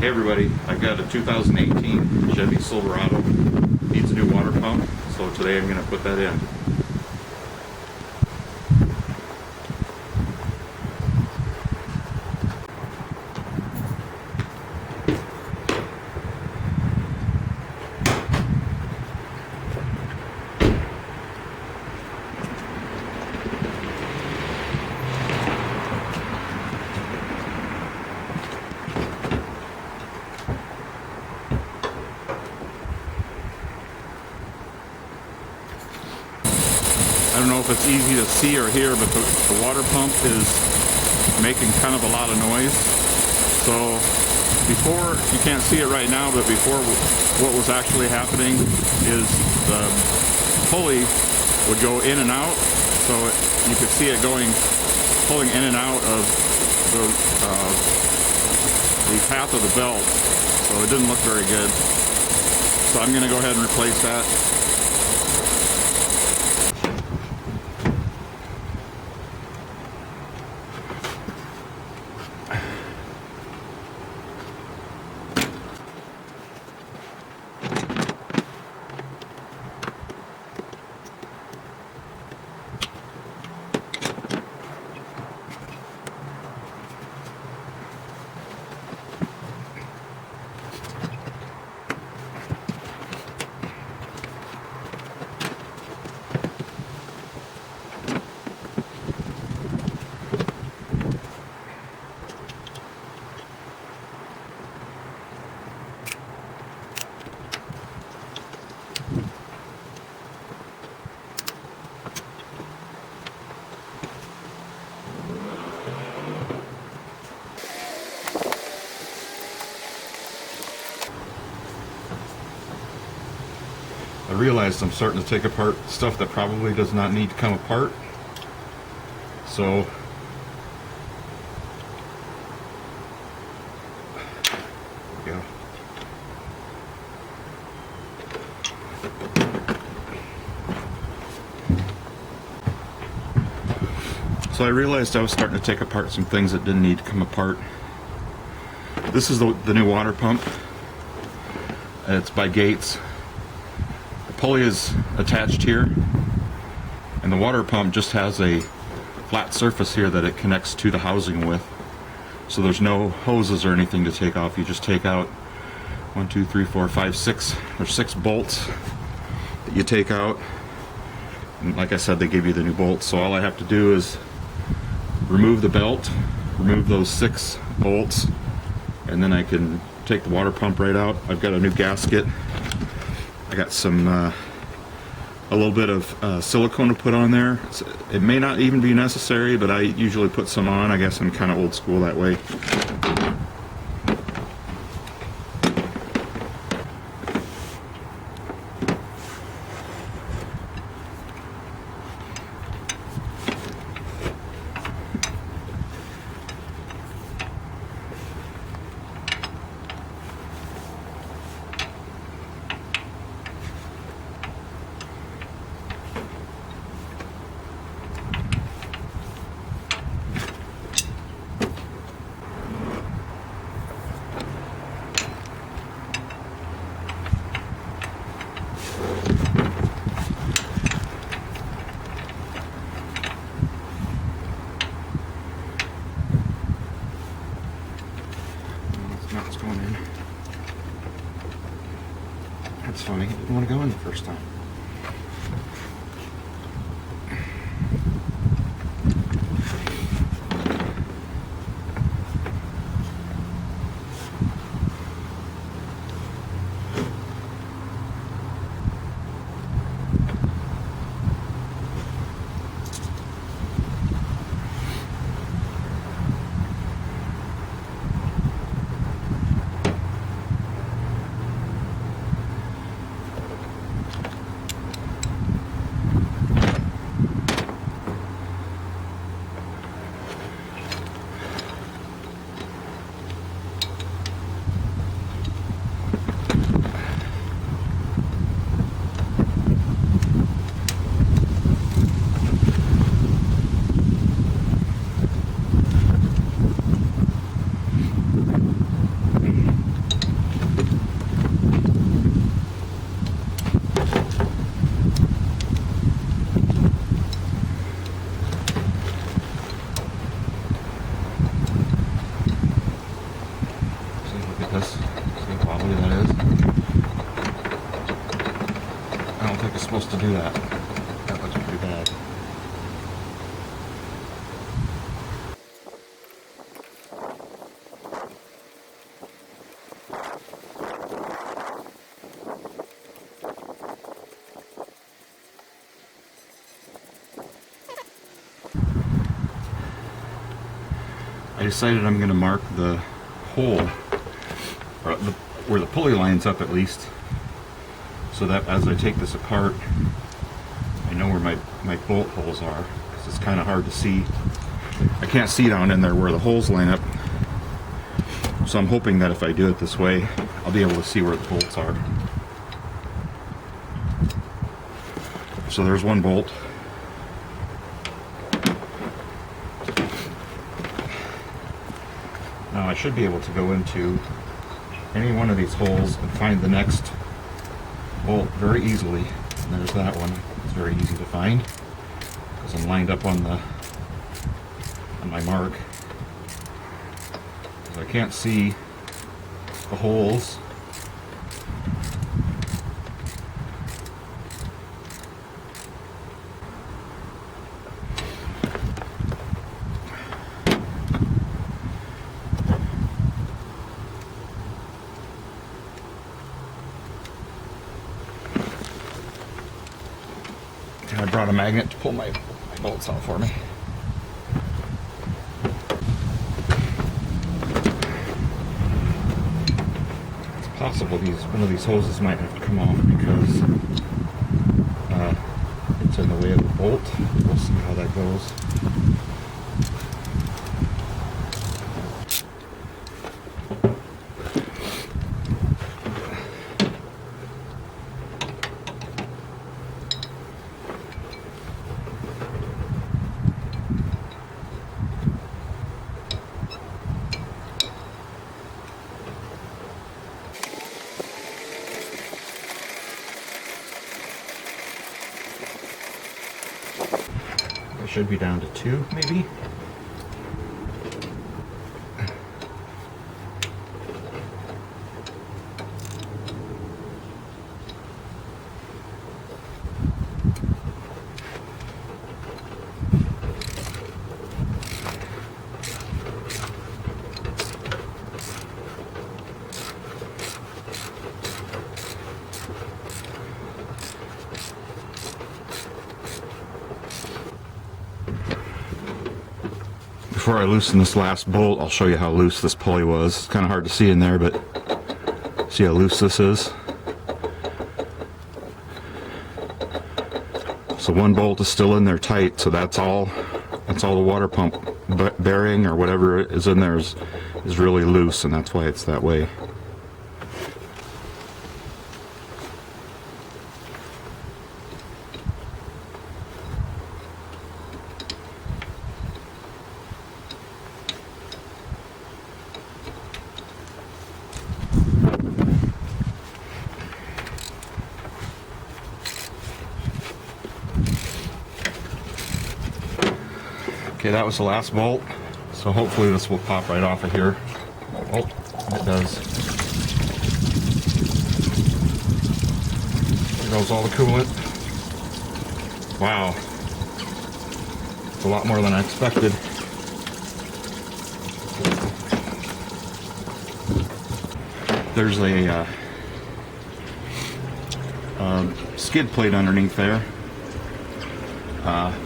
Hey everybody, I've got a 2018 Chevy Silverado, needs a new water pump, so today I'm going to put that in. I don't know if it's easy to see or hear, but the water pump is making kind of a lot of noise. So before, you can't see it right now, but before what was actually happening is the pulley would go in and out. So you could see it pulling in and out of the path of the belt. So it didn't look very good. So I'm going to go ahead and replace that. I realized I'm starting to take apart stuff that probably does not need to come apart. So there we go. So I realized I was starting to take apart some things that didn't need to come apart. This is the new water pump. It's by Gates. Pulley is attached here, and the water pump just has a flat surface here that it connects to the housing with. So there's no hoses or anything to take off. You just take out 1, 2, 3, 4, 5, 6. There's 6 bolts that you take out. And like I said, they give you the new bolts. So all I have to do is remove the belt, remove those 6 bolts, and then I can take the water pump right out. I've got a new gasket. I got some, a little bit of silicone to put on there. It may not even be necessary, but I usually put some on. I guess I'm kind of old school that way. It's going in. That's funny. It didn't want to go in the first time. this. See how wobbly that is? I don't think it's supposed to do that. That looks pretty bad. I decided I'm going to mark the hole, or where the pulley lines up at least, so that as I take this apart, I know where my bolt holes are, because it's kind of hard to see. I can't see down in there where the holes line up, so I'm hoping that if I do it this way, I'll be able to see where the bolts are. So there's one bolt. Now I should be able to go into any one of these holes and find the next bolt very easily. And there's that one. It's very easy to find because I'm lined up on my mark. Because I can't see the holes. I brought a magnet to pull my bolts out for me. It's possible one of these hoses might have to come off because it's in the way of the bolt. We'll see how that goes. Should be down to 2, maybe. Before I loosen this last bolt, I'll show you how loose this pulley was. It's kind of hard to see in there, but see how loose this is? So one bolt is still in there tight, so that's all the water pump bearing or whatever is in there is really loose, and that's why it's that way. Okay, that was the last bolt, so hopefully this will pop right off of here. Oh, it does. There goes all the coolant. Wow. It's a lot more than I expected. There's a skid plate underneath there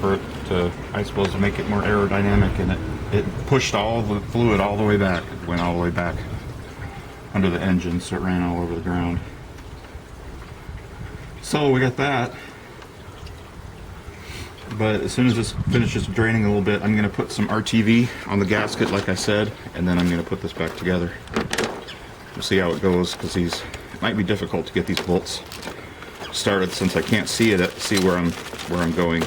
for it to, I suppose, to make it more aerodynamic, and it pushed all the fluid all the way back. It went all the way back under the engine, so it ran all over the ground. So we got that. But as soon as this finishes draining a little bit, I'm going to put some RTV on the gasket, like I said, and then I'm going to put this back together. We'll see how it goes, because it might be difficult to get these bolts started since I can't see it. See where I'm going.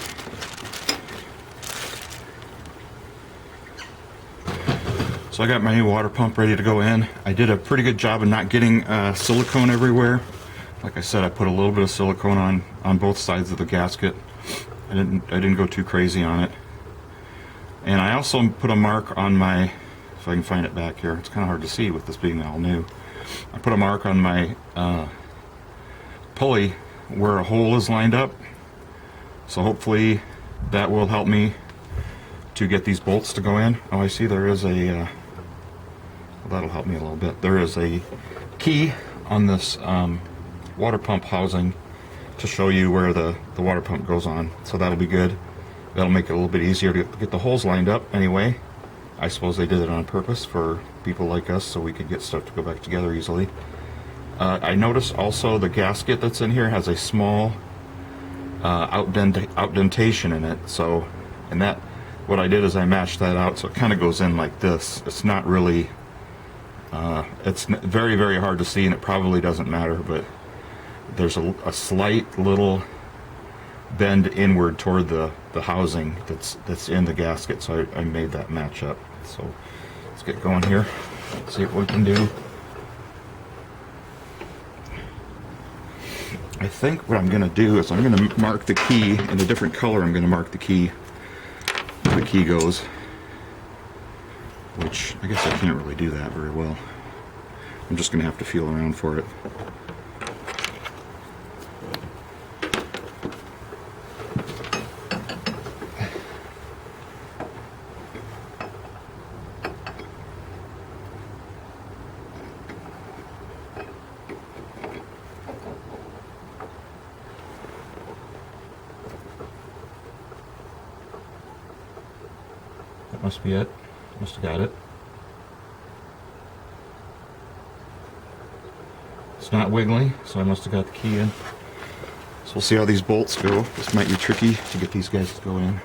So I got my new water pump ready to go in. I did a pretty good job of not getting silicone everywhere. Like I said, I put a little bit of silicone on both sides of the gasket. I didn't go too crazy on it. And I also put a mark on my, if I can find it back here, it's kind of hard to see with this being all new. I put a mark on my pulley where a hole is lined up, so hopefully that will help me to get these bolts to go in. Oh, I see there is a well, that'll help me a little bit. There is a key on this water pump housing to show you where the water pump goes on, so that'll be good. That'll make it a little bit easier to get the holes lined up anyway. I suppose they did it on purpose for people like us so we could get stuff to go back together easily. I noticed also the gasket that's in here has a small outdentation in it. So, and that, what I did is I matched that out so it kind of goes in like this. It's not really, it's very, very hard to see, and it probably doesn't matter, but there's a slight little bend inward toward the housing that's in the gasket, so I made that match up. So let's get going here, see what we can do. I think what I'm going to do is I'm going to mark the key in a different color. I'm going to mark the key where the key goes, which I guess I can't really do that very well. I'm just going to have to feel around for it. That must be it. Must have got it. It's not wiggling, so I must have got the key in. So we'll see how these bolts go. This might be tricky to get these guys to go in.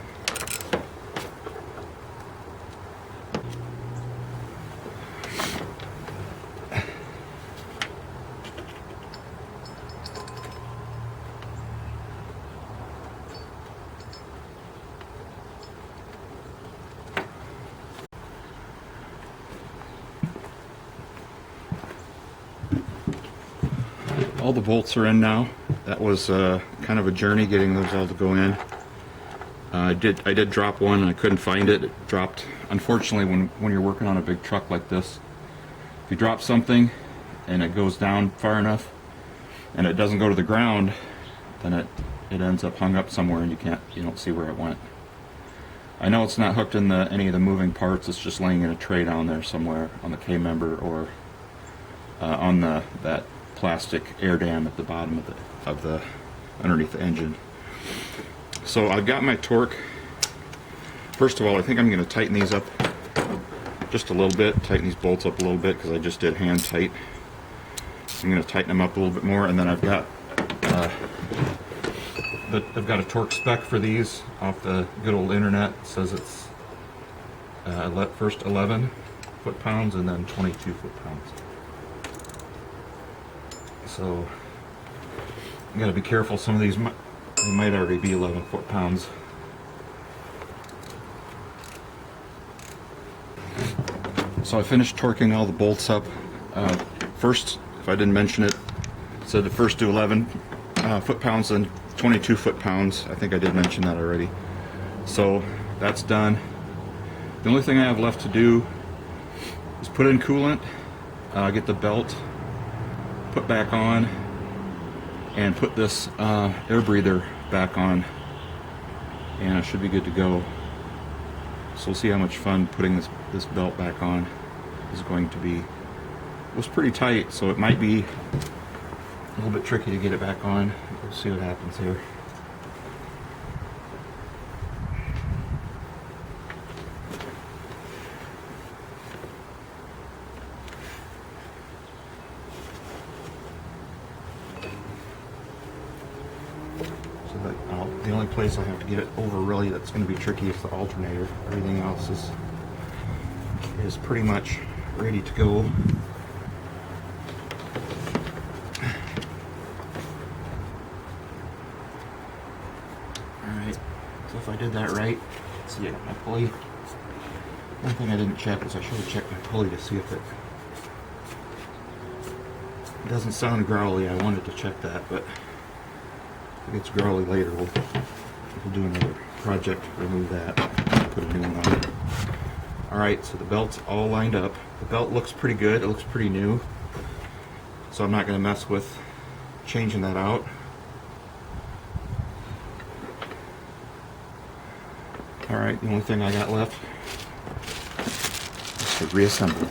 All the bolts are in now. That was kind of a journey getting those all to go in. I did drop one and I couldn't find it. It dropped. Unfortunately, when you're working on a big truck like this, if you drop something and it goes down far enough and it doesn't go to the ground, then it ends up hung up somewhere and you don't see where it went. I know it's not hooked in any of the moving parts. It's just laying in a tray down there somewhere on the K-member or on that plastic air dam at the bottom of the underneath the engine. So I've got my torque. First of all, I think I'm going to tighten these up just a little bit, tighten these bolts up a little bit because I just did hand tight. I'm going to tighten them up a little bit more, and then I've got a torque spec for these off the good old internet. It says it's first 11 foot-pounds and then 22 foot-pounds. So you got to be careful. Some of these they might already be 11 foot-pounds. So I finished torquing all the bolts up. First, if I didn't mention it, said to first do 11 foot-pounds and 22 foot-pounds. I think I did mention that already. So that's done. The only thing I have left to do is put in coolant, get the belt put back on, and put this air breather back on, and I should be good to go. So we'll see how much fun putting this belt back on is going to be. It was pretty tight, so it might be a little bit tricky to get it back on. We'll see what happens here. The only place I have to get it over really that's going to be tricky is the alternator. Everything else is pretty much ready to go. Alright, so if I did that right, let's see, I got my pulley. One thing I didn't check is I should have checked my pulley to see if it doesn't sound growly. I wanted to check that, but if it's growly later, we'll do another project, remove that, put a new one on it. Alright, so the belt's all lined up. The belt looks pretty good, it looks pretty new. so I'm not going to mess with changing that out. Alright, the only thing I got left is to reassemble.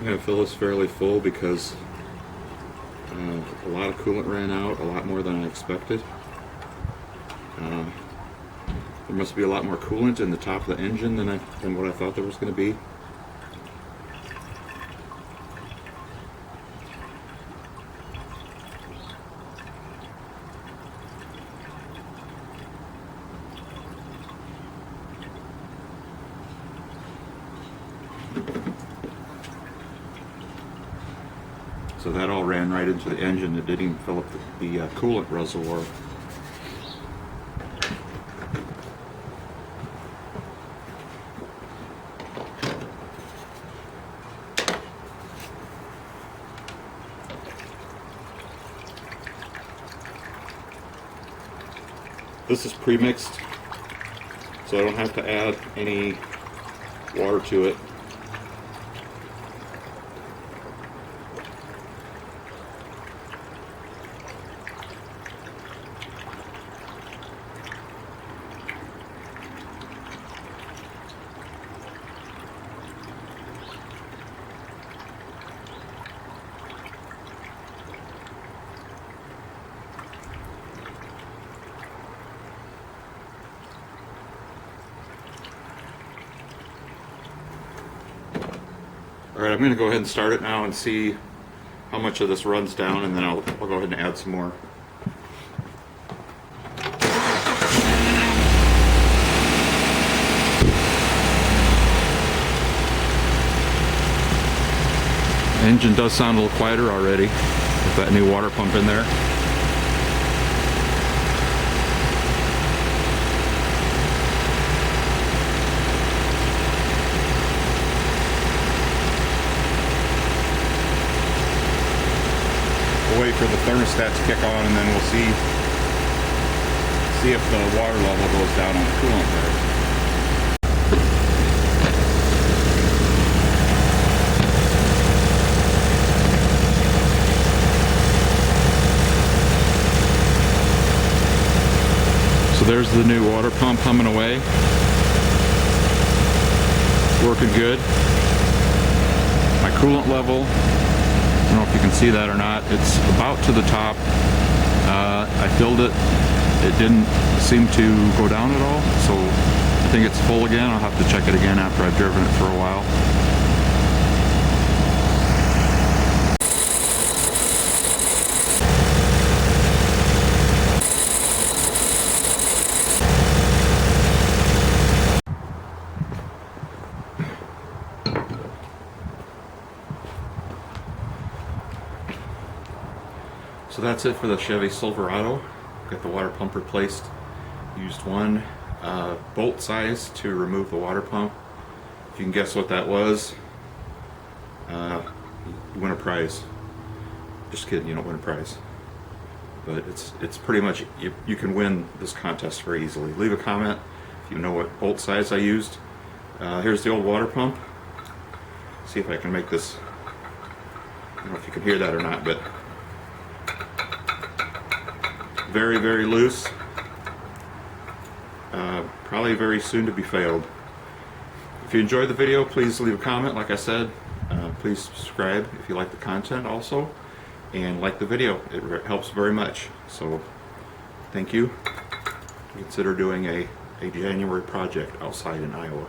I'm going to fill this fairly full because a lot of coolant ran out, a lot more than I expected. There must be a lot more coolant in the top of the engine than what I thought there was going to be. So that all ran right into the engine. It didn't even fill up the coolant reservoir. This is pre-mixed, so I don't have to add any water to it. Alright, I'm going to go ahead and start it now and see how much of this runs down, and then I'll go ahead and add some more. The engine does sound a little quieter already with that new water pump in there. Wait for the thermostat to kick on, and then we'll see if the water level goes down on the coolant there. So there's the new water pump humming away. Working good. My coolant level, I don't know if you can see that or not, it's about to the top. I filled it. It didn't seem to go down at all, so I think it's full again. I'll have to check it again after I've driven it for a while. So that's it for the Chevy Silverado. Got the water pump replaced. Used one bolt size to remove the water pump. If you can guess what that was, you win a prize. Just kidding, you don't win a prize. But it's pretty much, you can win this contest very easily. Leave a comment if you know what bolt size I used. Here's the old water pump. See if I can make this, I don't know if you can hear that or not, but very, very loose. Probably very soon to be failed. If you enjoyed the video, please leave a comment. Like I said, please subscribe if you like the content also, and like the video. It helps very much. So thank you. Consider doing a January project outside in Iowa.